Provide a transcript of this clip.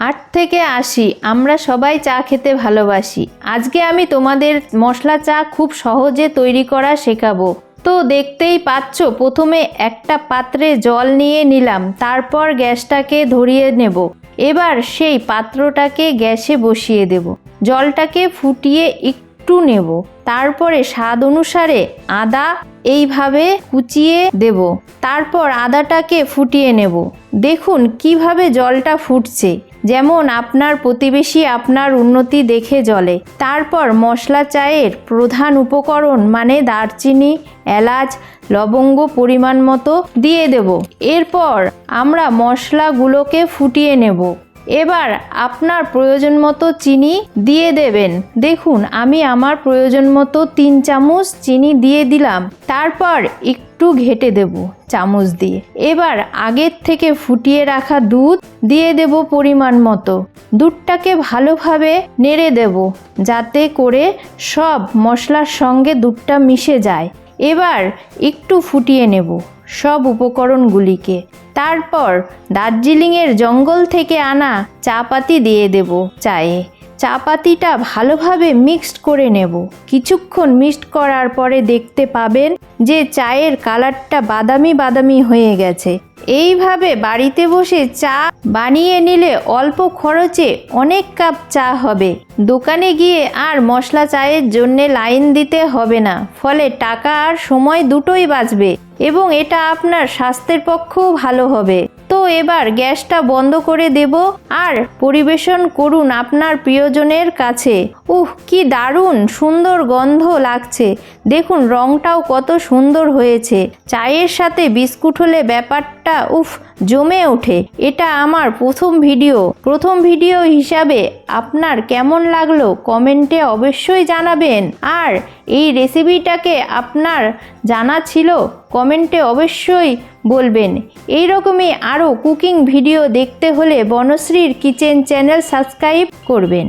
8 থেকে 80 আমরা সবাই চা খেতে ভালোবাসি। আজকে আমি তোমাদের মশলা চা খুব সহজে তৈরি করা শেখাবো। তো দেখতেই পাচ্ছ, প্রথমে একটা পাত্রে জল নিয়ে নিলাম, তারপর গ্যাসটাকে ধরিয়ে নেব। এবার সেই পাত্রটাকে গ্যাসে বসিয়ে দেব। জলটাকে ফুটিয়ে একটু নেব, তারপরে স্বাদ অনুসারে আদা এইভাবে কুচিয়ে দেব। তারপর আদাটাকে ফুটিয়ে নেব। দেখুন কিভাবে জলটা ফুটছে, যেমন আপনার প্রতিবেশী আপনার উন্নতি দেখে জ্বলে। তারপর মশলা চায়ের প্রধান উপকরণ মানে দারচিনি, এলাচ, লবঙ্গ পরিমাণ মতো দিয়ে দেব। এরপর আমরা মশলাগুলোকে ফুটিয়ে নেব। এবার আপনার প্রয়োজন মতো চিনি দিয়ে দেবেন। দেখুন আমি আমার প্রয়োজন মতো 3 চামচ চিনি দিয়ে দিলাম। তারপর একটু ঘেটে দেব চামচ দিয়ে। এবার আগের থেকে ফুটিয়ে রাখা দুধ দিয়ে দেব পরিমাণ মতো। দুধটাকে ভালোভাবে নেড়ে দেব, যাতে করে সব মশলার সঙ্গে দুধটা মিশে যায়। এবার একটু ফুটিয়ে নেব সব উপকরণগুলিকে। তারপর দার্জিলিংয়ের জঙ্গল থেকে আনা চা পাতি দিয়ে দেব চায়ে। চা পাতিটা ভালোভাবে মিক্সড করে নেব। কিছুক্ষণ মিক্সড করার পরে দেখতে পাবেন যে চায়ের কালারটা বাদামি বাদামি হয়ে গেছে। এইভাবে বাড়িতে বসে চা বানিয়ে নিলে অল্প খরচে অনেক কাপ চা হবে। দোকানে গিয়ে আর মশলা চায়ের জন্য লাইন দিতে হবে না, ফলে টাকা আর সময় দুটোই বাঁচবে এবং এটা আপনার স্বাস্থ্যের পক্ষেও ভালো হবে। তো এবার গ্যাসটা বন্ধ করে দেব আর পরিবেশন করুন আপনার প্রিয়জনের কাছে। কি দারুণ সুন্দর গন্ধ লাগছে। দেখুন রংটাও কত সুন্দর হয়েছে। চায়ের সাথে বিস্কুট হলে ব্যাপারটা জমে ওঠে। এটা আমার প্রথম ভিডিও হিসাবে আপনার কেমন লাগলো কমেন্টে অবশ্যই জানাবেন। আর এই রেসিপিটাকে আপনার জানা ছিল কমেন্টে অবশ্যই বলবেন। এই রকমই আরও কুকিং ভিডিও দেখতে হলে বনশ্রীর কিচেন চ্যানেল সাবস্ক্রাইব করবেন।